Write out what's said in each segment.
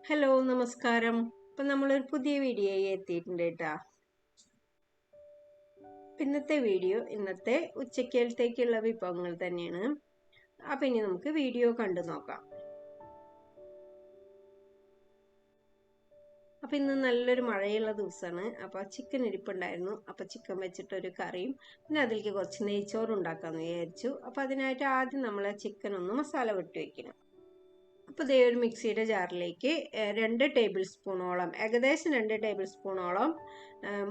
Hello നമസ്കാരം. ഇപ്പം നമ്മളൊരു പുതിയ വീഡിയോ എത്തിയിട്ടുണ്ട് കേട്ടോ. ഇന്നത്തെ വീഡിയോ ഇന്നത്തെ ഉച്ചക്കലത്തേക്കുള്ള വിഭവങ്ങൾ തന്നെയാണ്. അപ്പം ഇനി നമുക്ക് വീഡിയോ കണ്ടു നോക്കാം. അപ്പം ഇന്ന് നല്ലൊരു മഴയുള്ള ദിവസമാണ്. അപ്പോൾ ചിക്കൻ ഇരിപ്പുണ്ടായിരുന്നു. അപ്പോൾ ചിക്കൻ വെച്ചിട്ടൊരു കറിയും പിന്നെ അതിലേക്ക് കുറച്ച് നെയ്ച്ചോറും ഉണ്ടാക്കാമെന്ന് വിചാരിച്ചു. അപ്പോൾ അതിനായിട്ട് ആദ്യം നമ്മൾ ചിക്കൻ ഒന്ന് മസാല വെട്ടി വയ്ക്കണം. അപ്പോൾ ഇതേ ഒരു മിക്സിയുടെ ജാറിലേക്ക് 2 ടേബിൾ സ്പൂണോളം ഏകദേശം 2 ടേബിൾ സ്പൂണോളം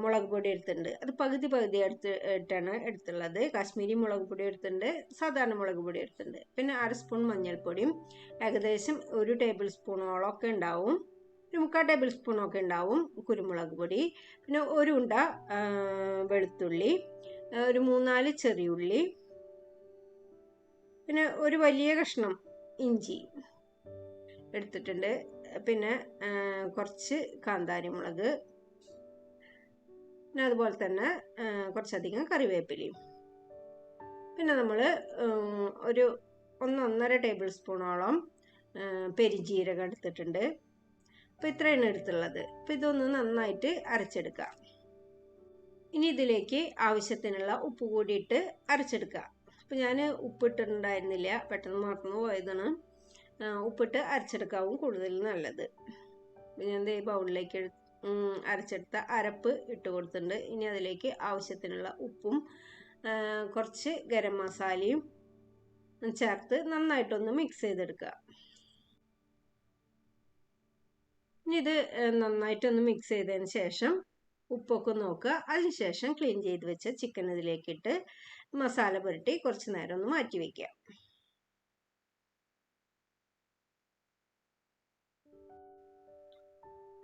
മുളക് പൊടി എടുത്തിട്ടുണ്ട്. അത് പകുതി ഇട്ടാണ് എടുത്തുള്ളത്. കാശ്മീരി മുളക് പൊടി എടുത്തിട്ടുണ്ട്, സാധാരണ മുളക് പൊടി എടുത്തിട്ടുണ്ട്. പിന്നെ 1/2 സ്പൂൺ മഞ്ഞൾപ്പൊടിയും ഏകദേശം 1 ടേബിൾ സ്പൂണോളം ഒക്കെ ഉണ്ടാവും, 1/4 ടേബിൾ സ്പൂണൊക്കെ ഉണ്ടാവും കുരുമുളക് പൊടി. പിന്നെ ഒരു ഉണ്ട വെളുത്തുള്ളി, ഒരു 3-4 ചെറിയുള്ളി, പിന്നെ ഒരു വലിയ കഷ്ണം ഇഞ്ചി എടുത്തിട്ടുണ്ട്. പിന്നെ കുറച്ച് കാന്താരി മുളക്, പിന്നെ അതുപോലെ തന്നെ കുറച്ചധികം കറിവേപ്പിലയും. പിന്നെ നമ്മൾ ഒരു 1-1.5 ടേബിൾ സ്പൂണോളം പെരിഞ്ജീരകം എടുത്തിട്ടുണ്ട്. അപ്പോൾ ഇത്രയാണ് എടുത്തുള്ളത്. അപ്പോൾ ഇതൊന്ന് നന്നായിട്ട് അരച്ചെടുക്കുക. ഇനി ഇതിലേക്ക് ആവശ്യത്തിനുള്ള ഉപ്പ് കൂടിയിട്ട് അരച്ചെടുക്കുക. അപ്പോൾ ഞാൻ ഉപ്പിട്ടിട്ടുണ്ടായിരുന്നില്ല, പെട്ടെന്ന് മറന്നു പോയതാണ്. ഉപ്പിട്ട് അരച്ചെടുക്കാവും കൂടുതൽ നല്ലത്. ഞാൻ ഈ ബൗളിലേക്ക് അരച്ചെടുത്ത അരപ്പ് ഇട്ട് കൊടുത്തിട്ടുണ്ട്. ഇനി അതിലേക്ക് ആവശ്യത്തിനുള്ള ഉപ്പും കുറച്ച് ഗരം മസാലയും ചേർത്ത് നന്നായിട്ടൊന്ന് മിക്സ് ചെയ്തെടുക്കുക. ഇനി ഇത് നന്നായിട്ടൊന്ന് മിക്സ് ചെയ്തതിന് ശേഷം ഉപ്പൊക്കെ നോക്കുക. അതിനുശേഷം ക്ലീൻ ചെയ്ത് വെച്ച ചിക്കൻ ഇതിലേക്കിട്ട് മസാല പുരട്ടി കുറച്ച് നേരം ഒന്ന് മാറ്റി വയ്ക്കുക.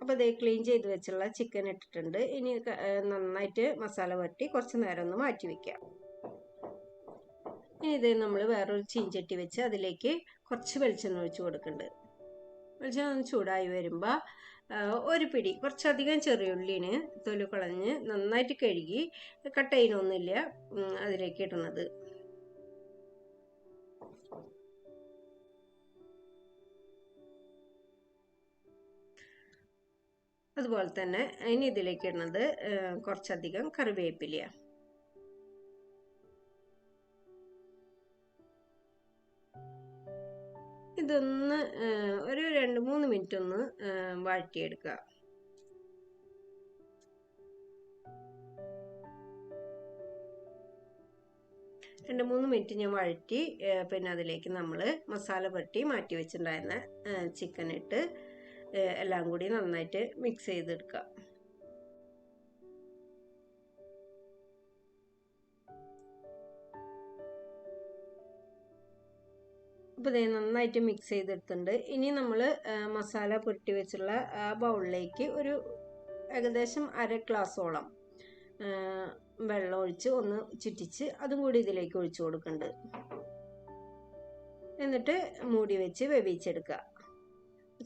അപ്പോൾ ഇത് ക്ലീൻ ചെയ്ത് വെച്ചുള്ള ചിക്കൻ ഇട്ടിട്ടുണ്ട്. ഇനി നന്നായിട്ട് മസാല പുരട്ടി കുറച്ച് നേരം ഒന്ന് മാറ്റി വയ്ക്കുക. ഇനി ഇത് നമ്മൾ വേറൊരു ചീഞ്ചട്ടി വെച്ച് അതിലേക്ക് കുറച്ച് വെളിച്ചെണ്ണ ഒഴിച്ച് കൊടുക്കുന്നുണ്ട്. വെളിച്ചെണ്ണ ചൂടായി വരുമ്പോൾ ഒരു പിടി കുറച്ചധികം ചെറിയുള്ളിന് തൊലി കളഞ്ഞ് നന്നായിട്ട് കഴുകി കട്ട് ചെയ്യുന്നൊന്നുമില്ല അതിലേക്ക് ഇടുന്നത്. അതുപോലെ തന്നെ ഇനി ഇതിലേക്ക് ഇടുന്നത് കുറച്ചധികം കറിവേപ്പിലയാണ്. ഇതൊന്ന് ഒരു 2-3 മിനിറ്റ് ഒന്ന് വഴറ്റിയെടുക്കുക. രണ്ട് മൂന്ന് മിനിറ്റ് ഞാൻ വഴറ്റി പിന്നെ അതിലേക്ക് നമ്മൾ മസാല പുരട്ടി മാറ്റി വെച്ചിട്ടുണ്ടായിരുന്ന ചിക്കൻ ഇട്ട് എല്ലാം കൂടി നന്നായിട്ട് മിക്സ് ചെയ്തെടുക്കുക. അപ്പോൾ ഇത് നന്നായിട്ട് മിക്സ് ചെയ്തെടുത്തിട്ടുണ്ട്. ഇനി നമ്മൾ മസാല പുരട്ടി വെച്ചുള്ള ആ ബൗളിലേക്ക് ഒരു ഏകദേശം 1/2 ഗ്ലാസോളം വെള്ളം ഒഴിച്ച് ഒന്ന് ചുറ്റിച്ച് അതും കൂടി ഇതിലേക്ക് ഒഴിച്ചു കൊടുക്കുന്നുണ്ട്. എന്നിട്ട് മൂടി വെച്ച് വേവിച്ചെടുക്കുക.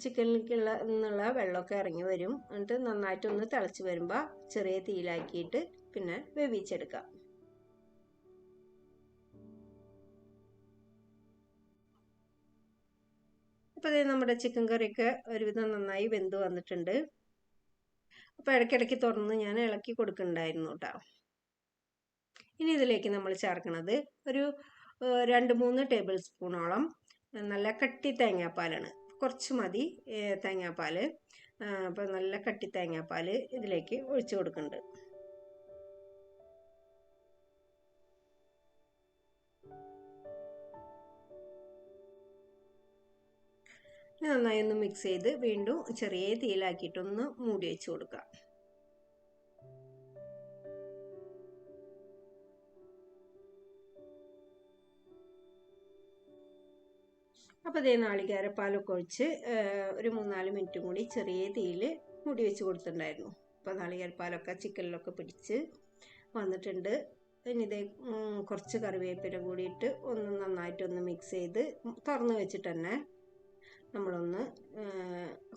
ചിക്കനിലേക്കുള്ള നിന്നുള്ള വെള്ളമൊക്കെ ഇറങ്ങി വരും. എന്നിട്ട് നന്നായിട്ടൊന്ന് തിളച്ച് വരുമ്പോൾ ചെറിയ തീയിലാക്കിയിട്ട് പിന്നെ വേവിച്ചെടുക്കുക. അപ്പോൾ ഇത് നമ്മുടെ ചിക്കൻ കറിയൊക്കെ ഒരുവിധം നന്നായി വെന്ത് വന്നിട്ടുണ്ട്. അപ്പോൾ ഇടയ്ക്കിടയ്ക്ക് തുറന്ന് ഞാൻ ഇളക്കി കൊടുക്കുന്നുണ്ടായിരുന്നു കേട്ടോ. ഇനി ഇതിലേക്ക് നമ്മൾ ചേർക്കുന്നത് ഒരു 2-3 ടേബിൾ സ്പൂണോളം നല്ല കട്ടി തേങ്ങാപ്പാലാണ്. കുറച്ച് മതി തേങ്ങാപ്പാൽ. അപ്പോൾ നല്ല കട്ടി തേങ്ങാപ്പാൽ ഇതിലേക്ക് ഒഴിച്ചു കൊടുക്കുന്നുണ്ട്. നന്നായി ഒന്ന് മിക്സ് ചെയ്ത് വീണ്ടും ചെറിയ തീയിലാക്കിയിട്ടൊന്ന് മൂടി വെച്ച് കൊടുക്കുക. അപ്പോൾ ഇതേ നാളികേരപ്പാലൊക്കെ ഒഴിച്ച് ഒരു 3-4 മിനിറ്റും കൂടി ചെറിയ തീയിൽ മൂടി വെച്ച് കൊടുത്തിട്ടുണ്ടായിരുന്നു. അപ്പോൾ നാളികേരപ്പാലൊക്കെ ചിക്കനിലൊക്കെ പിടിച്ച് വന്നിട്ടുണ്ട്. ഇനി ഇതേ കുറച്ച് കറിവേപ്പില കൂടിയിട്ട് ഒന്ന് നന്നായിട്ടൊന്ന് മിക്സ് ചെയ്ത് തുറന്ന് വെച്ചിട്ട് തന്നെ നമ്മളൊന്ന്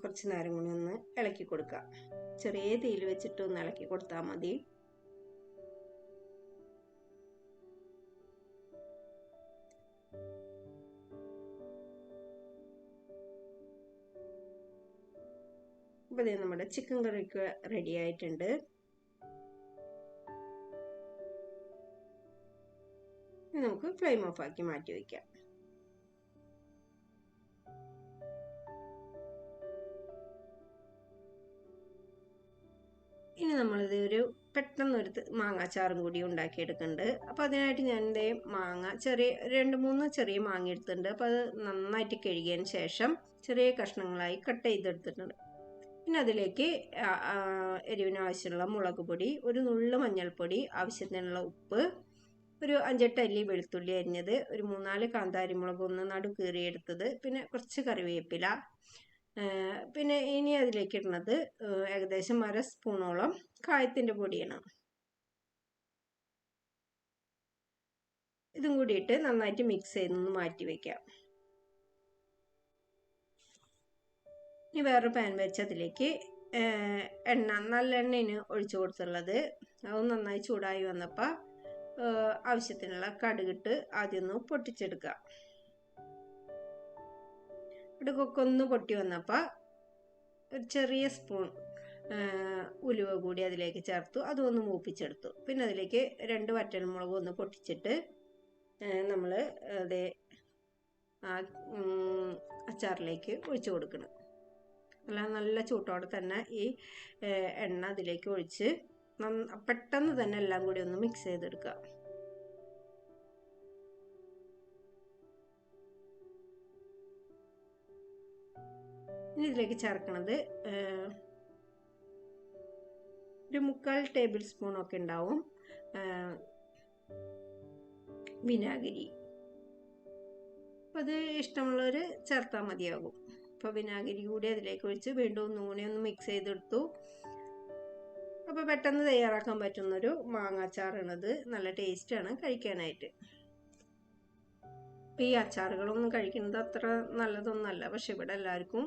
കുറച്ച് നേരം കൂടി ഒന്ന് ഇളക്കി കൊടുക്കുക. ചെറിയ തീയിൽ വെച്ചിട്ട് ഒന്ന് ഇളക്കി കൊടുത്താൽ മതി. അപ്പോൾ ഇത് നമ്മുടെ ചിക്കൻ കറിക്ക് റെഡി ആയിട്ടുണ്ട്. ഇനി നമുക്ക് ഫ്ലെയിം ഓഫ് ആക്കി മാറ്റി വയ്ക്കാം. ഇനി നമ്മളിത് ഒരു പെട്ടെന്നൊരു മാങ്ങാച്ചാറും കൂടി ഉണ്ടാക്കിയെടുക്കുന്നുണ്ട്. അപ്പോൾ അതിനായിട്ട് ഞാൻ എൻ്റെ മാങ്ങ ചെറിയ 2-3 ചെറിയ മാങ്ങ എടുത്തിട്ടുണ്ട്. അപ്പോൾ അത് നന്നായിട്ട് കഴുകിയതിന് ശേഷം ചെറിയ കഷ്ണങ്ങളായി കട്ട് ചെയ്തെടുത്തിട്ടുണ്ട്. പിന്നെ അതിലേക്ക് എരിവിന് ആവശ്യമുള്ള മുളക് പൊടി, ഒരു നുള്ളു മഞ്ഞൾപ്പൊടി, ആവശ്യത്തിനുള്ള ഉപ്പ്, ഒരു 5-8 അല്ലി വെളുത്തുള്ളി അരിഞ്ഞത്, ഒരു 3-4 കാന്താരി മുളക് ഒന്ന് നടു കീറിയെടുത്തത്, പിന്നെ കുറച്ച് കറിവേപ്പില, പിന്നെ ഇനി അതിലേക്ക് ഇടുന്നത് ഏകദേശം 1/2 സ്പൂണോളം കായത്തിൻ്റെ പൊടിയാണ്. ഇതും കൂടിയിട്ട് നന്നായിട്ട് മിക്സ് ചെയ്തൊന്ന് മാറ്റി വയ്ക്കാം. ഇനി വേറൊരു പാൻ വെച്ച് അതിലേക്ക് നല്ലെണ്ണയാണ് ഒഴിച്ചു കൊടുത്തുള്ളത്. അത് നന്നായി ചൂടായി വന്നപ്പോൾ ആവശ്യത്തിനുള്ള കടുകിട്ട് ആദ്യം ഒന്ന് പൊട്ടിച്ചെടുക്കുക. കടുകൊക്കെ ഒന്ന് പൊട്ടി വന്നപ്പോൾ ഒരു ചെറിയ സ്പൂൺ ഉലുവ കൂടി അതിലേക്ക് ചേർത്തു. അതൊന്ന് മൂപ്പിച്ചെടുത്തു. പിന്നെ അതിലേക്ക് 2 വറ്റൽമുളക് ഒന്ന് പൊട്ടിച്ചിട്ട് നമ്മൾ അതേ അച്ചാറിലേക്ക് ഒഴിച്ചു കൊടുക്കണം. നല്ല ചൂട്ടോടെ തന്നെ ഈ എണ്ണ അതിലേക്ക് ഒഴിച്ച് പെട്ടെന്ന് തന്നെ എല്ലാം കൂടി ഒന്ന് മിക്സ് ചെയ്തെടുക്കുക. ഇനി ഇതിലേക്ക് ചേർക്കണത് ഒരു 3/4 ടേബിൾ സ്പൂൺ ഒക്കെ ഉണ്ടാവും വിനാഗിരി. അപ്പോൾ അത് ഇഷ്ടമുള്ളവർ ചേർത്താൽ മതിയാകും. അപ്പോൾ വിനാഗിരി കൂടി അതിലേക്ക് ഒഴിച്ച് വീണ്ടും ഒന്നുകൂടി ഒന്ന് മിക്സ് ചെയ്തെടുത്തു. അപ്പോൾ പെട്ടെന്ന് തയ്യാറാക്കാൻ പറ്റുന്നൊരു മാങ്ങാച്ചാറാണത്. നല്ല ടേസ്റ്റാണ് കഴിക്കാനായിട്ട്. ഈ അച്ചാറുകളൊന്നും കഴിക്കുന്നത് അത്ര നല്ലതൊന്നുമല്ല. പക്ഷെ ഇവിടെ എല്ലാവർക്കും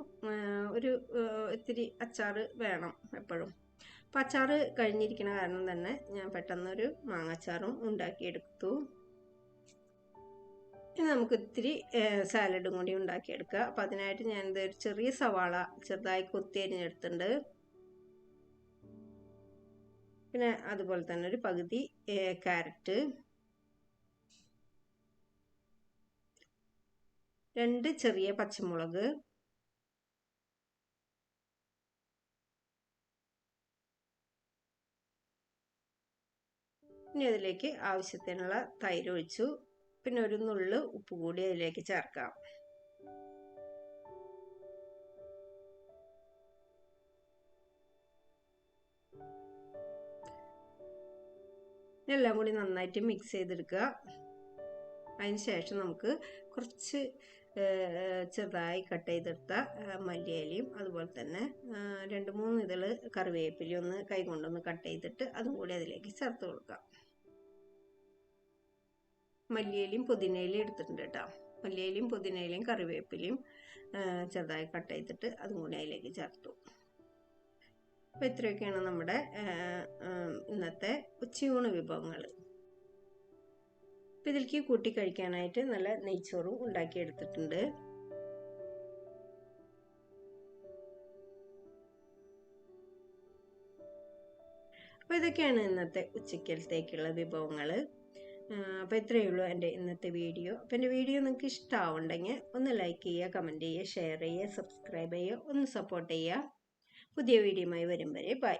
ഇത്തിരി അച്ചാറ് വേണം എപ്പോഴും. അപ്പം അച്ചാറ് കഴിഞ്ഞിരിക്കുന്ന കാരണം തന്നെ ഞാൻ പെട്ടെന്നൊരു മാങ്ങാച്ചാറും ഉണ്ടാക്കിയെടുത്തു. ഇനി നമുക്ക് ഇത്തിരി സാലഡും കൂടി ഉണ്ടാക്കിയെടുക്കുക. അപ്പം അതിനായിട്ട് ഞാൻ ഒരു ചെറിയ സവാള ചെറുതായി കൊത്തി അരിഞ്ഞെടുത്തിട്ടുണ്ട്. പിന്നെ അതുപോലെ തന്നെ ഒരു പകുതി ക്യാരറ്റ്, 2 ചെറിയ പച്ചമുളക്, ഇനി അതിലേക്ക് ആവശ്യത്തിനുള്ള തൈര് ഒഴിച്ചു. പിന്നെ ഒരു നുള്ളു ഉപ്പ് കൂടി അതിലേക്ക് ചേർക്കാം. എല്ലാം കൂടി നന്നായിട്ട് മിക്സ് ചെയ്തെടുക്കുക. അതിന് ശേഷം നമുക്ക് കുറച്ച് ചെറുതായി കട്ട് ചെയ്തെടുത്ത മല്ലിയിലയും അതുപോലെ തന്നെ 2-3 ഇതൾ കറിവേപ്പിലയും ഒന്ന് കൈകൊണ്ടൊന്ന് കട്ട് ചെയ്തിട്ട് അതും കൂടി അതിലേക്ക് ചേർത്ത് കൊടുക്കാം. മല്ലിയിലയും പുതിനയിലയും എടുത്തിട്ടുണ്ട് കേട്ടോ. മല്ലിയിലയും പുതിനയിലയും കറിവേപ്പിലയും ചെറുതായി കട്ട് ചെയ്തിട്ട് അതും കൂടി അതിലേക്ക് ചേർത്തു. അപ്പോൾ ഇത്രയൊക്കെയാണ് നമ്മുടെ ഇന്നത്തെ ഉച്ചയൂണ് വിഭവങ്ങൾ. അപ്പം ഇതിലേക്ക് കൂട്ടി കഴിക്കാനായിട്ട് നല്ല നെയ്ച്ചോറും ഉണ്ടാക്കിയെടുത്തിട്ടുണ്ട്. അപ്പോൾ ഇതൊക്കെയാണ് ഇന്നത്തെ ഉച്ചക്കലത്തേക്കുള്ള വിഭവങ്ങൾ. അപ്പോൾ ഇത്രയേ ഉള്ളൂ എൻ്റെ ഇന്നത്തെ വീഡിയോ. അപ്പോൾ എൻ്റെ വീഡിയോ നിങ്ങൾക്ക് ഇഷ്ടമാവുണ്ടെങ്കിൽ ഒന്ന് ലൈക്ക് ചെയ്യുക, കമൻറ്റ് ചെയ്യുക, ഷെയർ ചെയ്യുക, സബ്സ്ക്രൈബ് ചെയ്യുക, ഒന്ന് സപ്പോർട്ട് ചെയ്യുക. പുതിയ വീഡിയോയുമായി വരും വരെ ബൈ.